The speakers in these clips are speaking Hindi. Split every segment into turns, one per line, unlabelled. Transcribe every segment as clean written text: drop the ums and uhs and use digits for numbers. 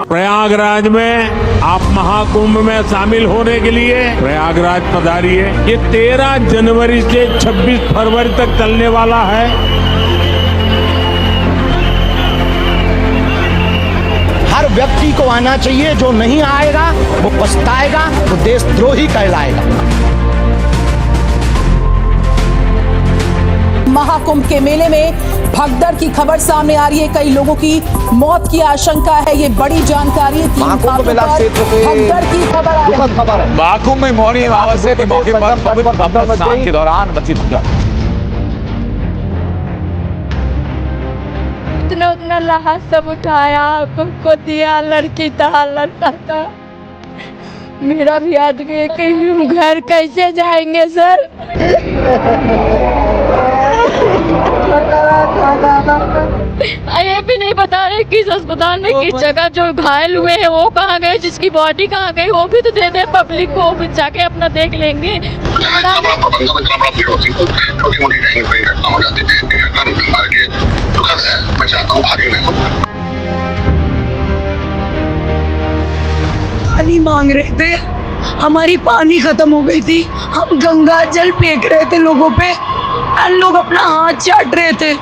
प्रयागराज में आप महाकुंभ में शामिल होने के लिए प्रयागराज पधारिए। ये 13 जनवरी से 26 फरवरी तक चलने वाला है।
हर व्यक्ति को आना चाहिए, जो नहीं आएगा वो पछताएगा, वो देशद्रोही कहलाएगा।
महाकुंभ के मेले में भगदड़ की खबर सामने आ रही है। कई लोगों की मौत की आशंका है। ये बड़ी जानकारी है।
महाकुंभ मेला क्षेत्र से
भगदड़ की खबर आ रही है।
महाकुंभ में मौनी अमावस्या के मौके पर पवित्र भगदड़ स्नान के दौरान मची भगदड़।
उतना लाश सब उठाया, हमको दिया, लड़की था, लड़का था। मेरा भी आदमी है कि हम घर कैसे जाएंगे सर? ये भी नहीं बता रहे किस अस्पताल में किस जगह जो घायल हुए हैं वो कहाँ गए, जिसकी बॉडी कहाँ गई वो भी तो दे दे पब्लिक को, भी जाके अपना देख लेंगे।
पानी मांग रहे थे, हमारी पानी खत्म हो गई थी, हम गंगा जल फेंक रहे थे लोगों पे और लोग अपना हाथ चाट रहे थे।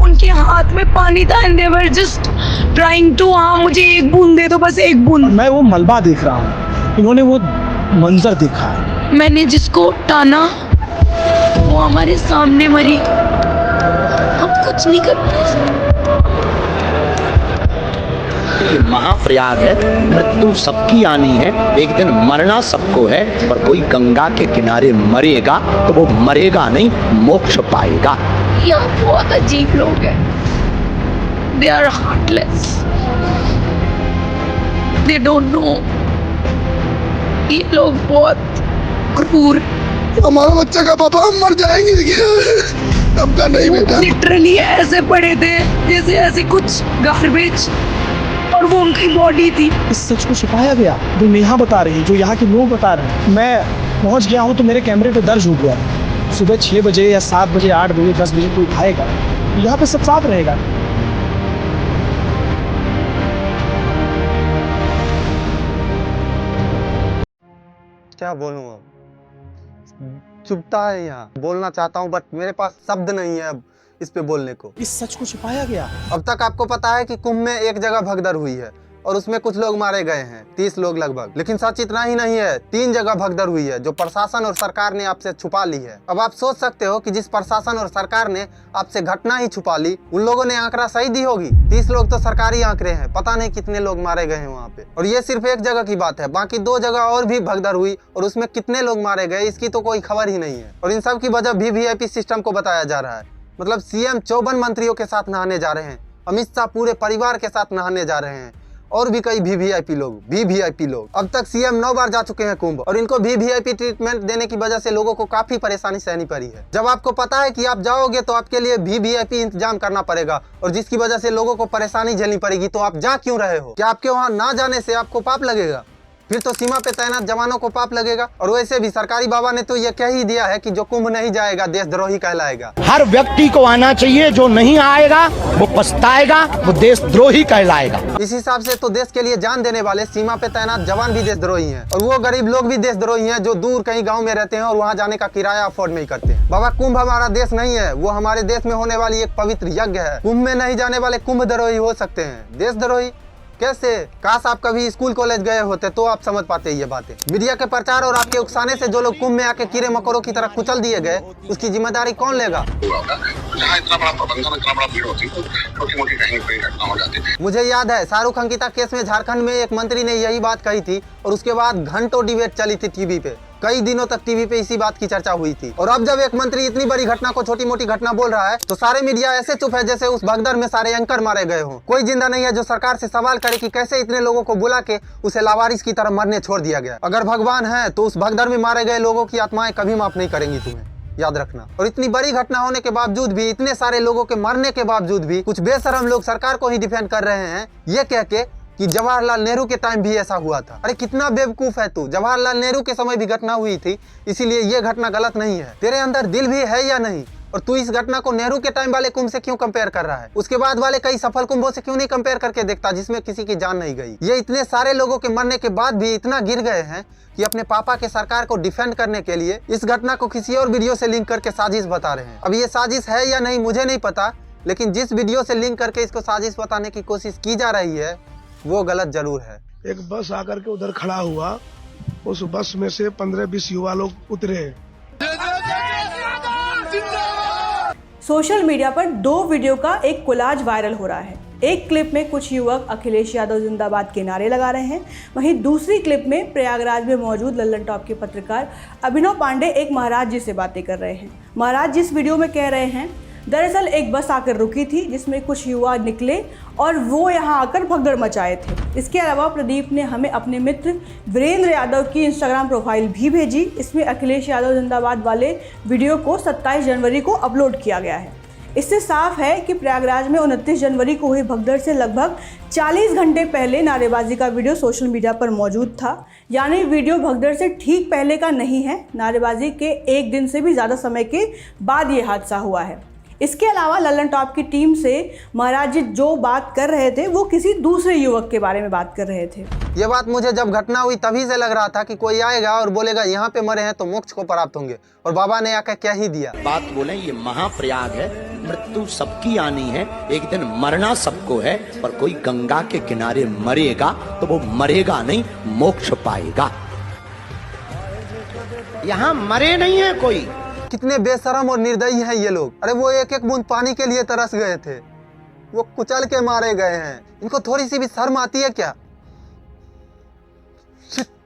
उनके हाथ में पानी था and they were just trying to, हाँ मुझे एक बूंद दे दो, बस एक बूंद।
मैं वो मलबा देख रहा हूँ, इन्होंने वो मंजर देखा है।
मैंने जिसको टाना वो हमारे सामने मरी, हम कुछ नहीं कर पाए।
महाप्रयाग है, मृत्यु सबकी आनी है, एक दिन मरना सबको है, पर कोई गंगा के किनारे मरेगा तो वो मरेगा नहीं, मोक्ष पाएगा।
यहाँ बहुत अजीब लोग हैं, they are heartless, they don't know. ये लोग बहुत क्रूर।
हमारा बच्चा का पापा हम मर जाएंगे, अब का नहीं बेटा।
लिटरली ऐसे पड़े थे जैसे ऐसे कुछ गार्बेज, और वो उनकी बॉडी थी।
इस सच को छिपाया गया, जो नेहा बता रही, जो यहाँ के लोग बता रहे हैं। मैं पहुँच गया हूँ तो मेरे कैमरे पे दर्ज हो गया। सुबह 6 बजे या 7 बजे, 8 बजे, 10 बजे कोई आएगा, यहाँ पे सब साफ रहेगा।
क्या बोलूं, अब चुपता है, यहाँ बोलना चाहता हूँ बट मेरे पास शब्द नहीं है अब इस पे बोलने को।
इस सच को छिपाया गया।
अब तक आपको पता है कि कुंभ में एक जगह भगदड़ हुई है और उसमें कुछ लोग मारे गए हैं, 30 लोग लगभग। लेकिन सच इतना ही नहीं है, 3 जगह भगदड़ हुई है जो प्रशासन और सरकार ने आपसे छुपा ली है। अब आप सोच सकते हो कि जिस प्रशासन और सरकार ने आपसे घटना ही छुपा ली, उन लोगों ने आंकड़ा सही दी होगी। 30 लोग तो सरकारी आंकड़े हैं, पता नहीं कितने लोग मारे गए हैं वहाँ पे। और ये सिर्फ एक जगह की बात है, बाकी 2 जगह और भी भगदड़ हुई और उसमें कितने लोग मारे गए इसकी तो कोई खबर ही नहीं है। और इन सब की वजह VVIP सिस्टम को बताया जा रहा है। मतलब सीएम 54 मंत्रियों के साथ नहाने जा रहे हैं, अमित शाह पूरे परिवार के साथ नहाने जा रहे हैं, और भी कई VVIP लोग। अब तक सीएम 9 बार जा चुके हैं कुंभ, और इनको VVIP ट्रीटमेंट देने की वजह से लोगों को काफी परेशानी सहनी पड़ी है। जब आपको पता है कि आप जाओगे तो आपके लिए VVIP इंतजाम करना पड़ेगा, और जिसकी वजह से लोगों को परेशानी झेलनी पड़ेगी, तो आप जा क्यों रहे हो? क्या आपके वहाँ ना जाने से आपको पाप लगेगा? फिर तो सीमा पे तैनात जवानों को पाप लगेगा। और वैसे भी सरकारी बाबा ने तो ये कह ही दिया है कि जो कुंभ नहीं जाएगा देशद्रोही कहलाएगा।
हर व्यक्ति को आना चाहिए, जो नहीं आएगा वो पछताएगा, वो देशद्रोही कहलाएगा।
इस हिसाब से तो देश के लिए जान देने वाले सीमा पे तैनात जवान भी देशद्रोही हैं, और वो गरीब लोग भी देशद्रोही हैं जो दूर कहीं गांव में रहते हैं और वहां जाने का किराया अफोर्ड नहीं करते हैं। बाबा, कुंभ हमारा देश नहीं है, वो हमारे देश में होने वाली एक पवित्र यज्ञ है। कुंभ में नहीं जाने वाले कुंभद्रोही हो सकते हैं, देशद्रोही कैसे? काश आप कभी स्कूल कॉलेज गए होते तो आप समझ पाते ये बातें। मीडिया के प्रचार और आपके उकसाने से जो लोग कुंभ में आके कीड़े मकोड़ों की तरह कुचल दिए गए, उसकी जिम्मेदारी कौन लेगा?
इतना बड़ा प्रबंधन, इतना बड़ा भीड़ होती तो छोटी मोटी कहीं कोई घटना हो जाती थी।
मुझे याद है शाहरुख अंकिता केस में झारखंड में एक मंत्री ने यही बात कही थी, और उसके बाद घंटों डिबेट चली थी टीवी पे। कई दिनों तक टीवी पे इसी बात की चर्चा हुई थी। और अब जब एक मंत्री इतनी बड़ी घटना को छोटी मोटी घटना बोल रहा है, तो सारे मीडिया ऐसे चुप है जैसे उस भगदड़ में सारे एंकर मारे गए हों। कोई जिंदा नहीं है जो सरकार से सवाल करे कि कैसे इतने लोगों को बुला के उसे लावारिस की तरह मरने छोड़ दिया गया। अगर भगवान है तो उस भगदड़ में मारे गए लोगों की आत्माएं कभी माफ नहीं करेंगी तुम्हें, याद रखना। और इतनी बड़ी घटना होने के बावजूद भी, इतने सारे लोगों के मरने के बावजूद भी कुछ बेशरम लोग सरकार को ही डिफेंड कर रहे हैं, ये कह के कि जवाहरलाल नेहरू के टाइम भी ऐसा हुआ था। अरे कितना बेवकूफ है तू। जवाहरलाल नेहरू के समय भी घटना हुई थी, इसीलिए ये घटना गलत नहीं है। तेरे अंदर दिल भी है या नहीं? और तू इस घटना को नेहरू के टाइम वाले कुंभ से क्यों कंपेयर कर रहा है? उसके बाद वाले कई सफल कुंभों से क्यों नहीं कंपेयर करके देखता जिसमें किसी की जान नहीं गई? ये इतने सारे लोगों के मरने के बाद भी इतना गिर गए हैं कि अपने पापा के सरकार को डिफेंड करने के लिए इस घटना को किसी और वीडियो से लिंक करके साजिश बता रहे हैं। अब ये साजिश है या नहीं मुझे नहीं पता, लेकिन जिस वीडियो से लिंक करके इसको साजिश बताने की कोशिश की जा रही है वो गलत जरूर है।
एक बस आकर के उधर खड़ा हुआ, उस बस में से 15-20 युवा लोग उतरे।
सोशल मीडिया पर 2 वीडियो का एक कोलाज वायरल हो रहा है। एक क्लिप में कुछ युवक अखिलेश यादव जिंदाबाद के नारे लगा रहे हैं, वहीं दूसरी क्लिप में प्रयागराज में मौजूद लल्लन टॉप के पत्रकार अभिनव पांडे एक महाराज जी से बातें कर रहे हैं। महाराज जिस वीडियो में कह रहे हैं, दरअसल एक बस आकर रुकी थी जिसमें कुछ युवा निकले और वो यहाँ आकर भगदड़ मचाए थे। इसके अलावा प्रदीप ने हमें अपने मित्र वीरेंद्र यादव की इंस्टाग्राम प्रोफाइल भी भेजी। इसमें अखिलेश यादव जिंदाबाद वाले वीडियो को 27 जनवरी को अपलोड किया गया है। इससे साफ है कि प्रयागराज में 29 जनवरी को हुई भगदड़ से लगभग 40 घंटे पहले नारेबाजी का वीडियो सोशल मीडिया पर मौजूद था, यानी वीडियो भगदड़ से ठीक पहले का नहीं है। नारेबाजी के 1 दिन से भी ज़्यादा समय के बाद ये हादसा हुआ है। इसके अलावा लल्लन टॉप की टीम से महाराज जी जो बात कर रहे थे वो किसी दूसरे युवक के बारे में बात कर रहे थे।
ये बात मुझे जब घटना हुई तभी से लग रहा था कि कोई आएगा और बोलेगा यहाँ पे मरे हैं तो मोक्ष को प्राप्त होंगे, और बाबा ने आकर क्या ही दिया।
बात बोले ये महाप्रयाग है, मृत्यु सबकी आनी है, एक दिन मरना सबको है, पर कोई गंगा के किनारे मरेगा तो वो मरेगा नहीं, मोक्ष पाएगा। यहाँ मरे नहीं है कोई।
कितने बेशरम और निर्दयी हैं ये लोग। अरे वो एक एक बूंद पानी के लिए तरस गए थे, वो कुचल के मारे गए हैं। इनको थोड़ी सी भी शर्म आती है क्या?